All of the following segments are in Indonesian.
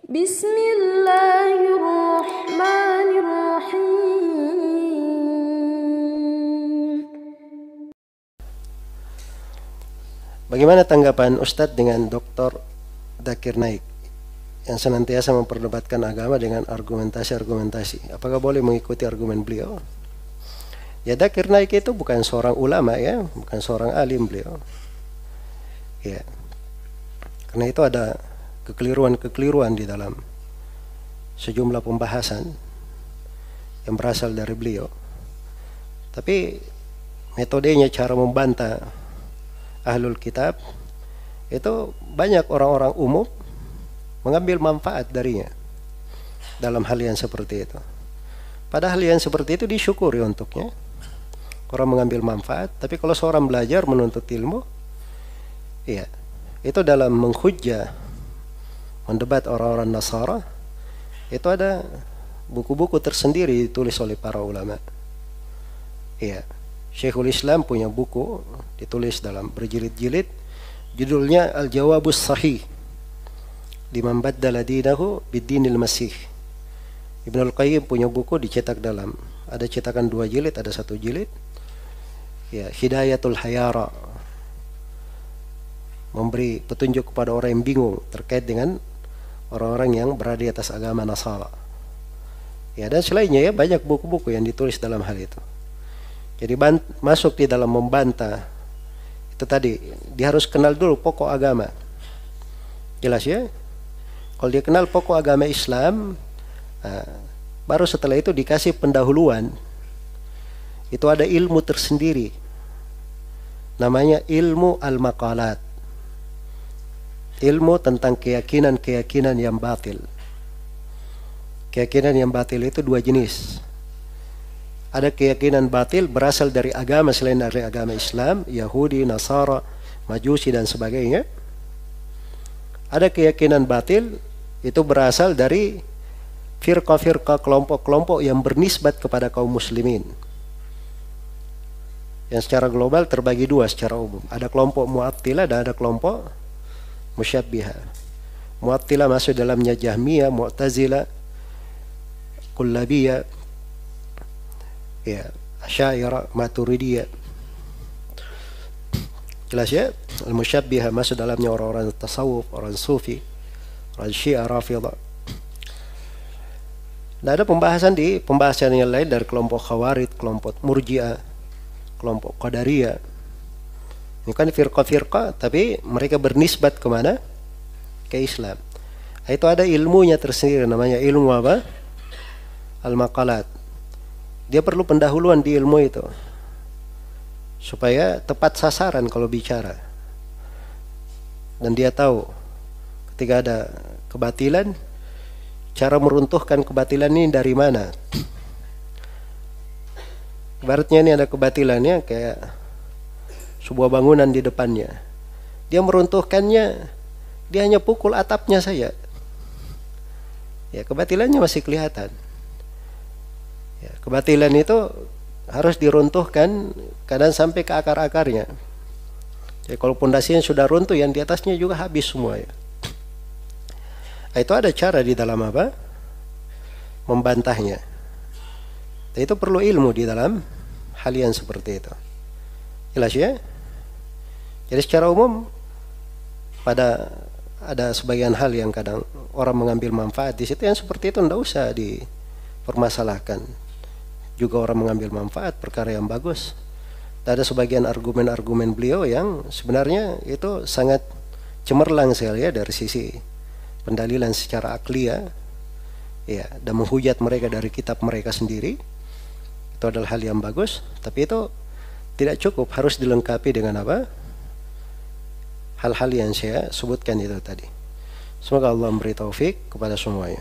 Bismillahirrahmanirrahim. Bagaimana tanggapan Ustadz dengan Dr. Zakir Naik yang senantiasa memperdebatkan agama dengan argumentasi-argumentasi? Apakah boleh mengikuti argumen beliau? Ya, Zakir Naik itu bukan seorang ulama, ya, bukan seorang alim beliau. Ya, karena itu ada kekeliruan-kekeliruan di dalam sejumlah pembahasan yang berasal dari beliau. Tapi metodenya, cara membantah ahlul kitab itu banyak orang-orang umum mengambil manfaat darinya dalam hal yang seperti itu. Padahal yang seperti itu disyukuri untuknya, orang mengambil manfaat. Tapi kalau seorang belajar menuntut ilmu, iya, itu dalam menghujjah, mendebat orang-orang Nasara, itu ada buku-buku tersendiri ditulis oleh para ulama. Iya, Syekhul Islam punya buku ditulis dalam berjilid-jilid, judulnya Al-Jawabus Sahih liman baddala dinahu bid-dinil masih. Ibnul Qayyim punya buku dicetak dalam, ada cetakan 2 jilid, ada 1 jilid. Ya, Hidayatul Hayara, memberi petunjuk kepada orang yang bingung terkait dengan orang-orang yang berada di atas agama Nasara. Ya, dan selainnya, ya, banyak buku-buku yang ditulis dalam hal itu. Jadi masuk di dalam membantah itu tadi, dia harus kenal dulu pokok agama. Jelas, ya? Kalau dia kenal pokok agama Islam, baru setelah itu dikasih pendahuluan. Itu ada ilmu tersendiri, namanya ilmu al-maqalat, ilmu tentang keyakinan-keyakinan yang batil. Keyakinan yang batil itu 2 jenis. Ada keyakinan batil berasal dari agama selain dari agama Islam, Yahudi, Nasara, Majusi dan sebagainya. Ada keyakinan batil itu berasal dari firqah-firqah, kelompok-kelompok yang bernisbat kepada kaum muslimin, yang secara global terbagi 2 secara umum. Ada kelompok Mu'attilah dan ada kelompok Musyabbihah. Mu'attilah masuk dalamnya Jahmiyah, Mu'tazilah, Kullabiyah, ya, Asy'ariyah, Maturidiyah. Jelas, ya? Al-Musyabbihah masuk dalamnya orang-orang tasawuf, orang sufi, orang Syiah, Rafidhah. Dan ada pembahasan yang lain dari kelompok Khawarij, kelompok Murji'ah, kelompok Qadariyah. Ini kan firqah-firqah, tapi mereka bernisbat kemana? Ke Islam. Itu ada ilmunya tersendiri, namanya ilmu apa? Al-Maqalat. Dia perlu pendahuluan di ilmu itu supaya tepat sasaran kalau bicara. Dan dia tahu ketika ada kebatilan, cara meruntuhkan kebatilan ini dari mana. Ibaratnya ini ada kebatilannya kayak sebuah bangunan di depannya. Dia meruntuhkannya, dia hanya pukul atapnya saja. Ya, kebatilannya masih kelihatan. Ya, kebatilan itu harus diruntuhkan kadang sampai ke akar-akarnya. Jadi kalau pondasinya sudah runtuh, yang di atasnya juga habis semua, ya. Itu ada cara di dalam apa? Membantahnya. Dan itu perlu ilmu di dalam hal yang seperti itu. Jelas, ya? Jadi secara umum ada sebagian hal yang kadang orang mengambil manfaat di situ, yang seperti itu tidak usah dipermasalahkan. Juga orang mengambil manfaat perkara yang bagus. Dan ada sebagian argumen-argumen beliau yang sebenarnya itu sangat cemerlang sekali, ya, dari sisi pendalilan secara akliyah, ya, dan menghujat mereka dari kitab mereka sendiri. Itu adalah hal yang bagus, tapi itu tidak cukup, harus dilengkapi dengan apa? Hal-hal yang saya sebutkan itu tadi. Semoga Allah memberi taufik kepada semuanya.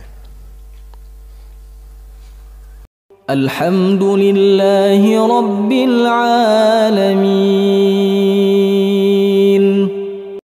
Alhamdulillahi Rabbil Alamin.